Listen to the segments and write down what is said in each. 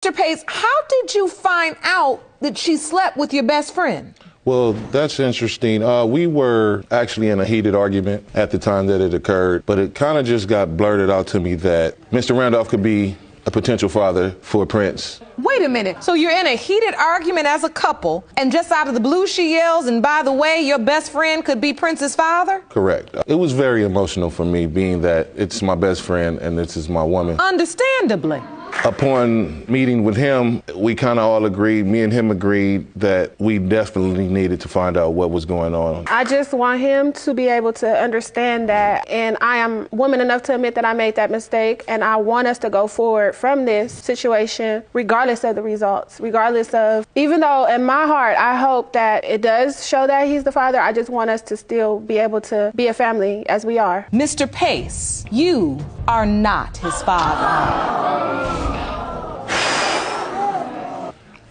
Mr. Pace, how did you find out that she slept with your best friend? Well, that's interesting. We were actually in a heated argument at the time that it occurred, but it kind of just got blurted out to me that Mr. Randolph could be a potential father for Prince. Wait a minute. So you're in a heated argument as a couple, and just out of the blue she yells, and by the way, your best friend could be Prince's father? Correct. It was very emotional for me, being that it's my best friend and this is my woman. Understandably. Upon meeting with him, we kind of all agreed, me and him agreed, that we definitely needed to find out what was going on. I just want him to be able to understand that, and I am woman enough to admit that I made that mistake, and I want us to go forward from this situation, regardless of the results, regardless of, even though in my heart, I hope that it does show that he's the father, I just want us to still be able to be a family as we are. Mr. Pace, you are not his father.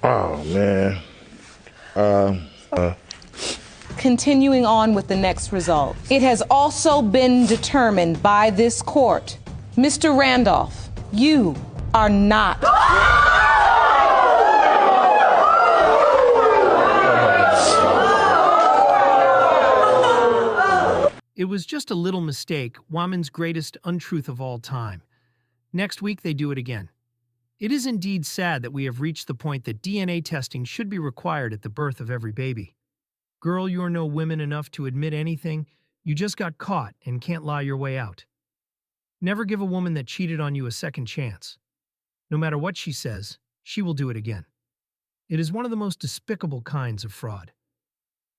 Oh, man. Continuing on with the next result. It has also been determined by this court, Mr. Randolph, you are not. It was just a little mistake, Woman's greatest untruth of all time. Next week, they do it again. It is indeed sad that we have reached the point that DNA testing should be required at the birth of every baby. Girl, you're no woman enough to admit anything. You just got caught and can't lie your way out. Never give a woman that cheated on you a second chance. No matter what she says, she will do it again. It is one of the most despicable kinds of fraud.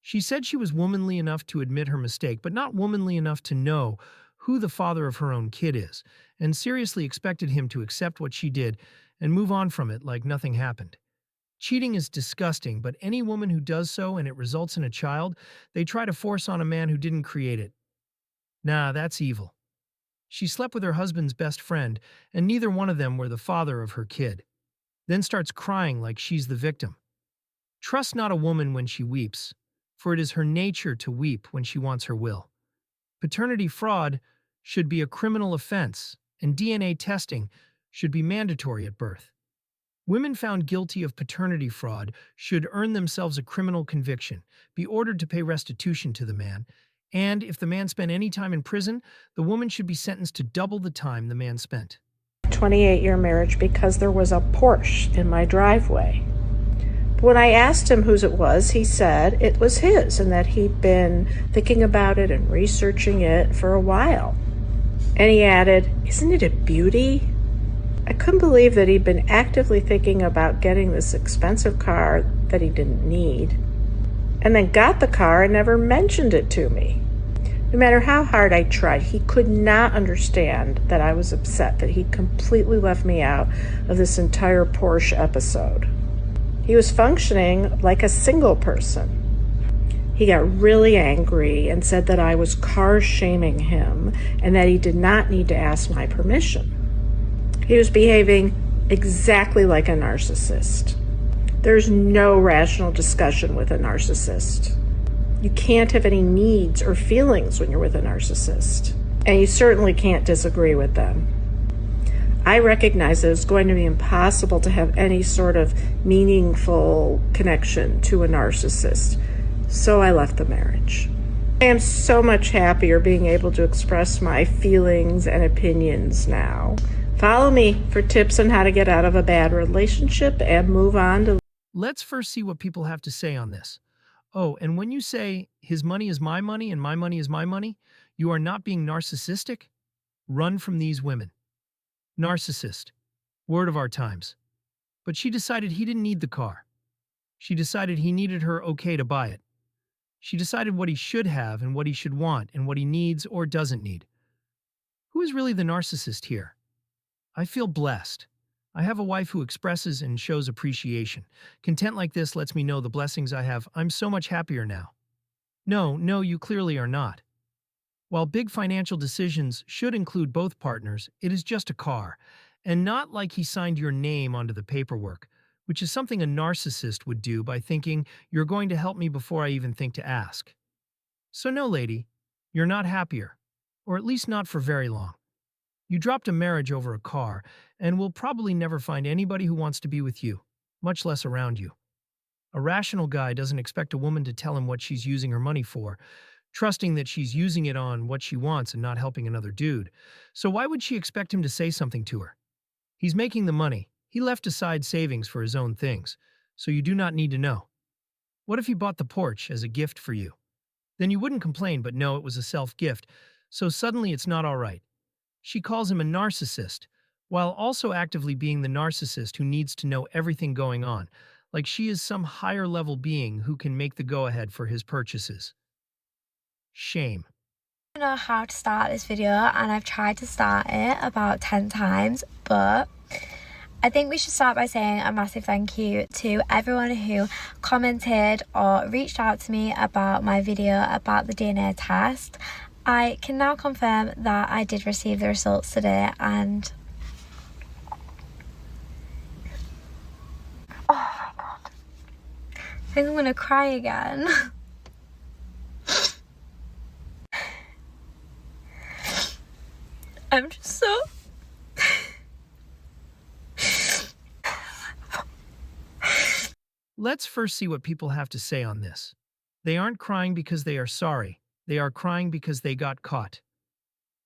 She said she was womanly enough to admit her mistake, but not womanly enough to know who the father of her own kid is, and seriously expected him to accept what she did and move on from it like nothing happened. Cheating is disgusting, but any woman who does so and it results in a child, they try to force on a man who didn't create it. Nah, that's evil. She slept with her husband's best friend, and neither one of them were the father of her kid. Then starts crying like she's the victim. Trust not a woman when she weeps, for it is her nature to weep when she wants her will. Paternity fraud should be a criminal offense, and DNA testing should be mandatory at birth. Women found guilty of paternity fraud should earn themselves a criminal conviction, be ordered to pay restitution to the man, and if the man spent any time in prison, the woman should be sentenced to double the time the man spent. 28-year marriage because there was a Porsche in my driveway. When I asked him whose it was, he said it was his and that he'd been thinking about it and researching it for a while. And he added, "Isn't it a beauty?" I couldn't believe that he'd been actively thinking about getting this expensive car that he didn't need, and then got the car and never mentioned it to me. No matter how hard I tried, he could not understand that I was upset that he'd completely left me out of this entire Porsche episode. He was functioning like a single person. He got really angry and said that I was car shaming him and that he did not need to ask my permission. He was behaving exactly like a narcissist. There's no rational discussion with a narcissist. You can't have any needs or feelings when you're with a narcissist, and you certainly can't disagree with them. I recognized that it was going to be impossible to have any sort of meaningful connection to a narcissist, so I left the marriage. I am so much happier being able to express my feelings and opinions now. Follow me for tips on how to get out of a bad relationship and move on to... Let's first see what people have to say on this. Oh, and when you say, his money is my money and my money is my money, you are not being narcissistic? Run from these women. Narcissist. Word of our times. But she decided he didn't need the car. She decided he needed her okay to buy it. She decided what he should have and what he should want and what he needs or doesn't need. Who is really the narcissist here? I feel blessed. I have a wife who expresses and shows appreciation. Content like this lets me know the blessings I have. I'm so much happier now. No, you clearly are not. While big financial decisions should include both partners, it is just a car, and not like he signed your name onto the paperwork, which is something a narcissist would do by thinking you're going to help me before I even think to ask. So no, lady, you're not happier, or at least not for very long. You dropped a marriage over a car and will probably never find anybody who wants to be with you, much less around you. A rational guy doesn't expect a woman to tell him what she's using her money for, trusting that she's using it on what she wants and not helping another dude. So why would she expect him to say something to her? He's making the money. He left aside savings for his own things, so you do not need to know. What if he bought the Porsche as a gift for you? Then you wouldn't complain, but no, it was a self-gift, so suddenly it's not all right. She calls him a narcissist, while also actively being the narcissist who needs to know everything going on, like she is some higher-level being who can make the go-ahead for his purchases. Shame. I don't know how to start this video, and I've tried to start it about 10 times, but I think we should start by saying a massive thank you to everyone who commented or reached out to me about my video about the DNA test. I can now confirm that I did receive the results today, and oh my god, I think I'm gonna cry again. I'm just so Let's first see what people have to say on this. They aren't crying because they are sorry. They are crying because they got caught.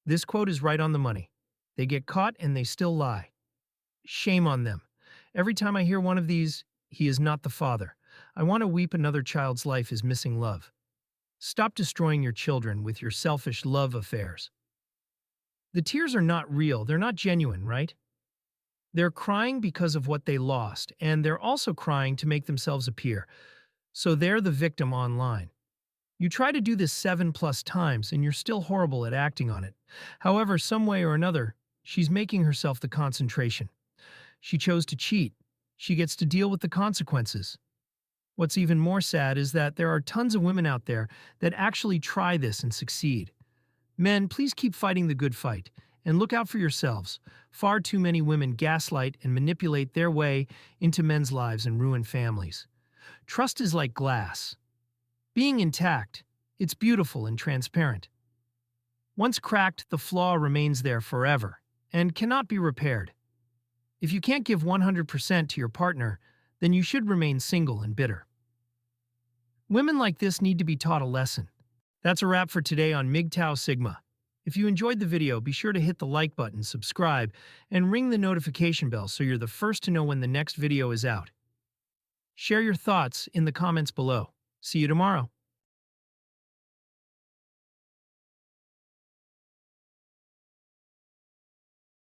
This quote is right on the money. They get caught and they still lie. Shame on them. Every time I hear one of these, he is not the father. I want to weep. Another child's life is missing love. Stop destroying your children with your selfish love affairs. The tears are not real. They're not genuine, right? They're crying because of what they lost, and they're also crying to make themselves appear. So they're the victim online. You try to do this 7+ times, and you're still horrible at acting on it. However, some way or another, she's making herself the concentration. She chose to cheat. She gets to deal with the consequences. What's even more sad is that there are tons of women out there that actually try this and succeed. Men, please keep fighting the good fight, and look out for yourselves. Far too many women gaslight and manipulate their way into men's lives and ruin families. Trust is like glass. Being intact, it's beautiful and transparent. Once cracked, the flaw remains there forever and cannot be repaired. If you can't give 100% to your partner, then you should remain single and bitter. Women like this need to be taught a lesson. That's a wrap for today on mgtow Sigma. If you enjoyed the video, be sure to hit the like button, subscribe, and ring the notification bell so you're the first to know when the next video is out. Share your thoughts in the comments below. See you tomorrow.